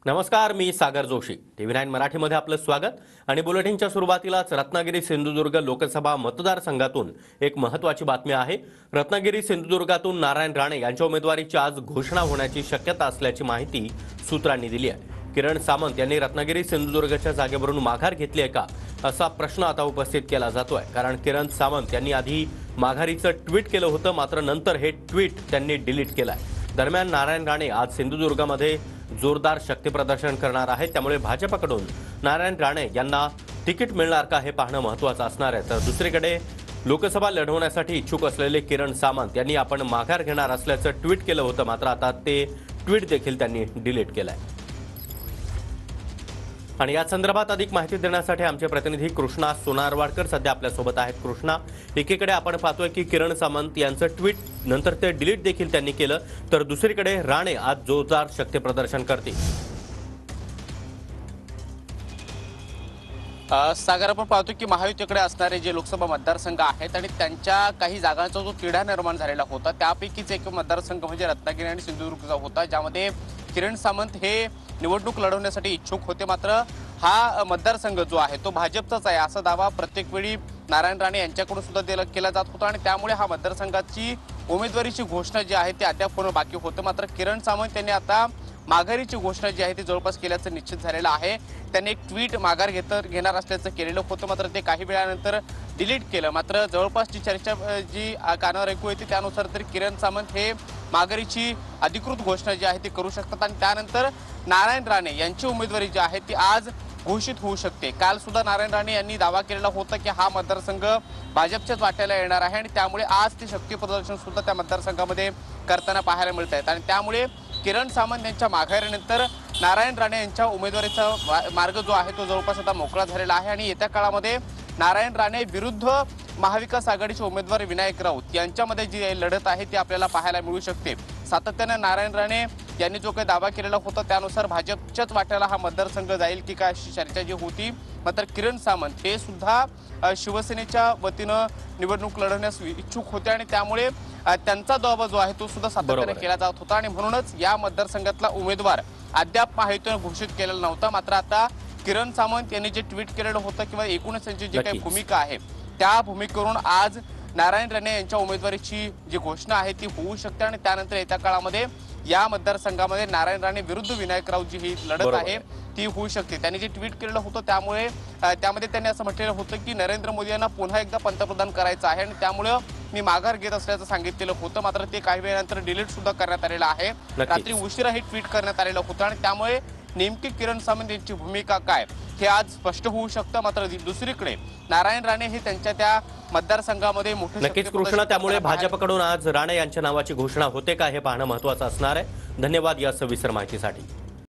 नमस्कार, मी सागर जोशी. TV9 मराठीमध्ये आपलं स्वागत. आणि बुलेटिनच्या सुरुवातीलाच रत्नागिरी सिंधुदुर्ग लोकसभा मतदारसंघातून एक महत्त्वाची बातमी आहे. रत्नागिरी सिंधुदुर्गातून नारायण राणे यांच्या उमेदवारीची आज घोषणा होण्याची शक्यता असल्याची माहिती सूत्रांनी दिली आहे. किरण सामंत यांनी रत्नागिरी सिंधुदुर्गच्या जागेवरून माघार घेतली आहे का, असा प्रश्न आता उपस्थित केला जातोय. कारण किरण सामंत यांनी आधी माघारीचं ट्विट केलं होतं, मात्र नंतर हे ट्विट त्यांनी डिलीट केलंय. दरम्यान नारायण राणे आज सिंधुदुर्गमध्ये जोरदार शक्तीप्रदर्शन करणार आहे. त्यामुळे भाजपकडून नारायण राणे यांना तिकीट मिळणार का हे पाहणं महत्त्वाचं असणार आहे. तर दुसरीकडे लोकसभा लढवण्यासाठी इच्छुक असलेले किरण सामंत यांनी आपण माघार घेणार असल्याचं ट्विट केलं होतं, मात्र आता ते ट्विट देखील त्यांनी डिलीट केलंय. आणि या संदर्भात अधिक माहिती देण्यासाठी आमचे प्रतिनिधी कृष्णा सोनारवाडकर सध्या आपल्यासोबत आहेत. कृष्णा, एकीकडे आपण पाहतोय की किरण सामंत यांचं ट्विट नंतर ते डिलीट देखील त्यांनी केलं, तर दुसरीकडे राणे आज जोरदार शक्तीप्रदर्शन करतील. सागर, आपण पाहतो की महायुतीकडे असणारे जे लोकसभा मतदारसंघ आहेत आणि त्यांच्या काही जागांचा जो तिढा निर्माण झालेला होता, त्यापैकीच एक मतदारसंघ म्हणजे रत्नागिरी आणि सिंधुदुर्गचा होता, ज्यामध्ये किरण सामंत हे निवडणूक लढवण्यासाठी इच्छुक होते. मात्र हा मतदारसंघ जो आहे तो भाजपचाच आहे असा दावा प्रत्येक वेळी नारायण राणे यांच्याकडून सुद्धा केला जात होता आणि त्यामुळे हा मतदारसंघाची उमेदवारीची घोषणा जी आहे ती अद्याप होणं बाकी होतं. मात्र किरण सामंत यांनी आता माघारीची घोषणा जी आहे ती जवळपास केल्याचं निश्चित झालेलं आहे. त्यांनी एक ट्विट माघार घेणार असल्याचं केलेलं होतं, मात्र ते काही वेळानंतर डिलीट केलं. मात्र जवळपास जी चर्चा जी कानावर ऐकू येते त्यानुसार तरी किरण सामंत हे माघारीची अधिकृत घोषणा जी आहे ती करू शकतात आणि त्यानंतर नारायण राणे यांची उमेदवारी जी आहे ती आज घोषित होऊ शकते. काल सुद्धा नारायण राणे यांनी दावा केलेला होता की हा मतदारसंघ भाजपच्याच वाट्याला येणार आहे आणि त्यामुळे आज ते शक्ती प्रदर्शन सुद्धा त्या मतदारसंघामध्ये करताना पाहायला मिळत आहेत. आणि त्यामुळे किरण सामंत यांच्या माघारीनंतर नारायण राणे यांच्या उमेदवारीचा मार्ग जो आहे तो जवळपास आता मोकळा झालेला आहे आणि येत्या काळामध्ये नारायण राणे विरुद्ध महाविकास आघाडीचे उमेदवार विनायक राऊत यांच्यामध्ये जी लढत आहे ती आपल्याला पाहायला मिळू शकते. सातत्याने नारायण राणे यांनी जो काही दावा केलेला होता त्यानुसार भाजपच्याच वाट्याला हा मतदारसंघ जाईल की काय अशी चर्चा जी होती. मात्र किरण सामंत हे सुद्धा शिवसेनेच्या वतीनं निवडणूक लढवण्यास इच्छुक होते आणि त्यामुळे त्यांचा दावा जो आहे तो सुद्धा सातत्याने केला जात होता आणि म्हणूनच या मतदारसंघातला उमेदवार अद्याप महायुतीनं घोषित केलेला नव्हता. मात्र आता किरण सामंत यांनी जे ट्विट केलेलं होतं किंवा एकूणच त्यांची जी काही भूमिका आहे त्या भूमिकेवरून आज नारायण राणे यांच्या उमेदवारीची जी घोषणा आहे ती होऊ शकते आणि त्यानंतर येत्या काळामध्ये या मतदारसंघामध्ये नारायण राणे विरुद्ध विनायक राऊत जी ही लढत आहे ती होऊ शकते. त्यांनी जे ट्विट केलेलं होतं त्यामध्ये त्यांनी असं म्हटलेलं होतं की नरेंद्र मोदी यांना पुन्हा एकदा पंतप्रधान करायचं आहे आणि त्यामुळे मी माघार घेत असल्याचं सांगितलेलं होतं. मात्र ते काही वेळानंतर डिलीट सुद्धा करण्यात आलेलं आहे. रात्री उशिरा हे ट्विट करण्यात आलेलं होतं आणि त्यामुळे नेमकी किरण सामंत यांची भूमिका काय हे आज स्पष्ट होऊ शकतं. मात्र दुसरीकडे नारायण राणे हे त्यांच्या त्या मतदारसंघामध्ये मोठे नक्कीच कृष्णा, त्यामुळे भाजपकडून आज राणे यांच्या नावाची घोषणा होते का हे पाहणं महत्त्वाचं असणार आहे. धन्यवाद या सविस्तर माहितीसाठी.